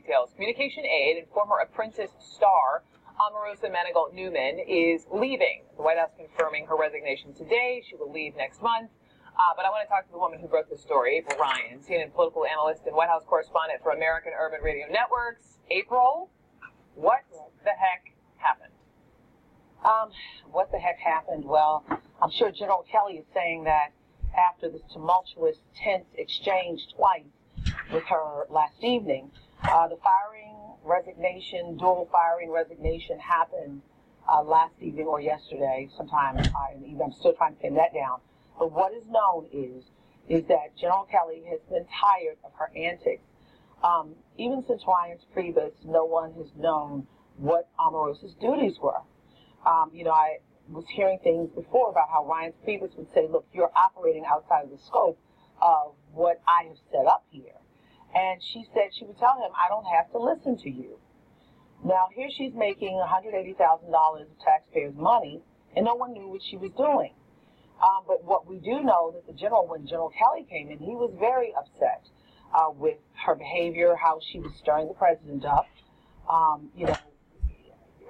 details. Communication aide and former Apprentice star Omarosa Manigault Newman is leaving. The White House confirming her resignation today. She will leave next month. But I want to talk to the woman who broke the story, April Ryan, CNN political analyst and White House correspondent for American Urban Radio Networks. April, what the heck happened? What the heck happened? Well, I'm sure General Kelly is saying that after this tumultuous, tense exchange twice with her last evening, the dual firing resignation happened last evening or yesterday sometime in the evening. I'm still trying to pin that down. But what is known is that General Kelly has been tired of her antics. Even since Ryan's Priebus, no one has known what Omarosa's duties were. I was hearing things before about how Ryan's Priebus would say, look, you're operating outside of the scope of what I have set up here. And she said she would tell him, I don't have to listen to you. Now, here she's making $180,000 of taxpayers' money, and no one knew what she was doing. But what we do know that when General Kelly came in, he was very upset with her behavior, how she was stirring the president up.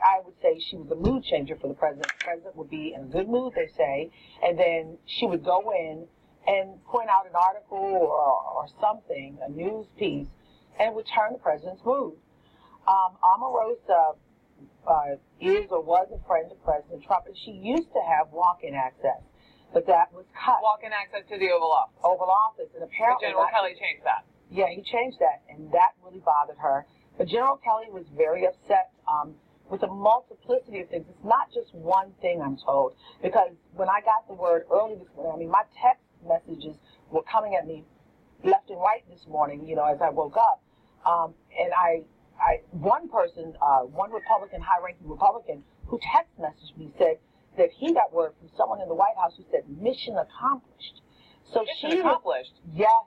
I would say she was a mood changer for the president. The president would be in a good mood, they say, and then she would go in and point out an article or something, a news piece, and would turn the president's mood. Omarosa is or was a friend of President Trump, and she used to have walk-in access, but that was cut. Walk-in access to the Oval Office. Oval Office, and apparently General Kelly changed that. Yeah, he changed that, and that really bothered her. But General Kelly was very upset with a multiplicity of things. It's not just one thing, I'm told, because when I got the word early this morning, my text messages were coming at me left and right this morning, as I woke up. And one person, one Republican, high-ranking Republican, who text messaged me said that he got word from someone in the White House who said, mission accomplished. So mission accomplished? Yes.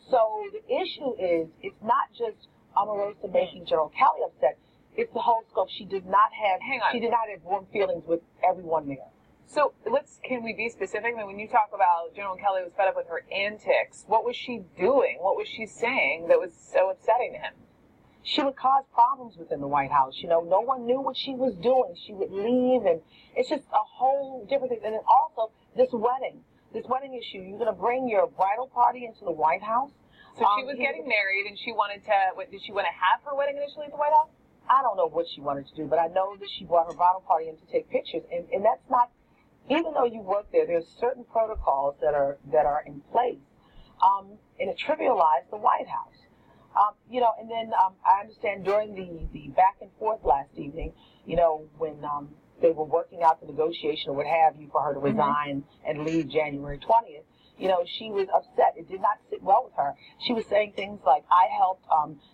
So the issue is, it's not just Omarosa making General Kelly upset. It's the whole scope. She did not have warm feelings with everyone there. So can we be specific? I mean, when you talk about General Kelly was fed up with her antics, what was she doing? What was she saying that was so upsetting to him? She would cause problems within the White House. No one knew what she was doing. She would leave, and it's just a whole different thing. And then also this wedding issue. You're going to bring your bridal party into the White House? So she was getting married, and she wanted to. Did she want to have her wedding initially at the White House? I don't know what she wanted to do, but I know that she brought her bridal party in to take pictures, and that's not. Even though you work there's certain protocols that are in place, and it trivialized the White House. And then I understand during the back and forth last evening, when they were working out the negotiation or what have you for her to resign and leave January 20th, she was upset. It did not sit well with her. She was saying things like, I helped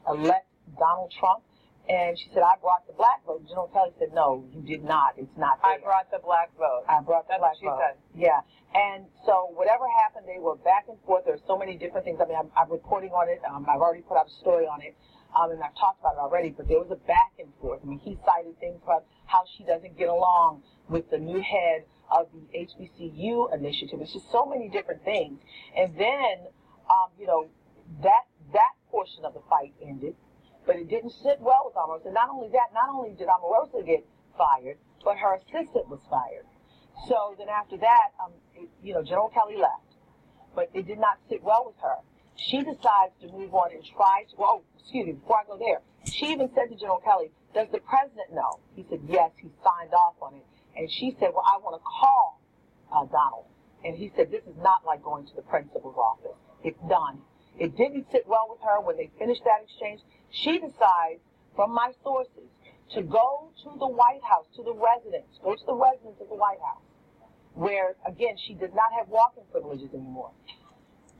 elect Donald Trump. And she said, I brought the black vote. General Kelly said, no, you did not. It's not there. I brought the black vote. I brought the black vote. That's what she said. Yeah. And so whatever happened, they were back and forth. There's so many different things. I mean, I'm reporting on it. I've already put out a story on it. And I've talked about it already. But there was a back and forth. I mean, he cited things about how she doesn't get along with the new head of the HBCU initiative. It's just so many different things. And then, that portion of the fight ended. But it didn't sit well with Omarosa. Not only that, not only did Omarosa get fired, but her assistant was fired. So then after that, General Kelly left. But it did not sit well with her. She decides to move on and before I go there, she even said to General Kelly, does the president know? He said, yes, he signed off on it. And she said, well, I want to call Donald. And he said, this is not like going to the principal's office. It's done. It didn't sit well with her when they finished that exchange. She decides, from my sources, to go to the White House, go to the residence of the White House, where, again, she does not have walk-in privileges anymore.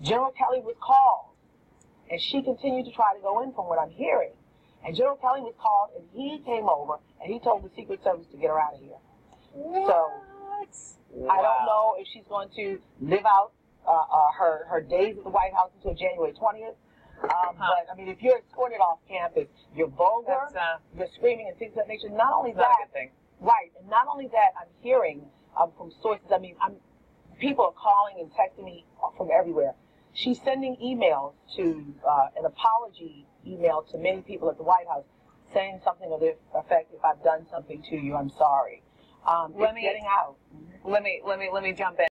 General Kelly was called, and she continued to try to go in from what I'm hearing. And General Kelly was called, and he came over, and he told the Secret Service to get her out of here. What? So, I don't know if she's going to live out her days at the White House until January 20th. But, I mean, if you're escorted off campus, you're vulgar, you're screaming and things of that nature. Not only that, not a good thing. Right, and not only that, I'm hearing from sources, people are calling and texting me from everywhere. She's sending emails to an apology email to many people at the White House saying something of the effect, if I've done something to you, I'm sorry. It's getting out. Let me jump in.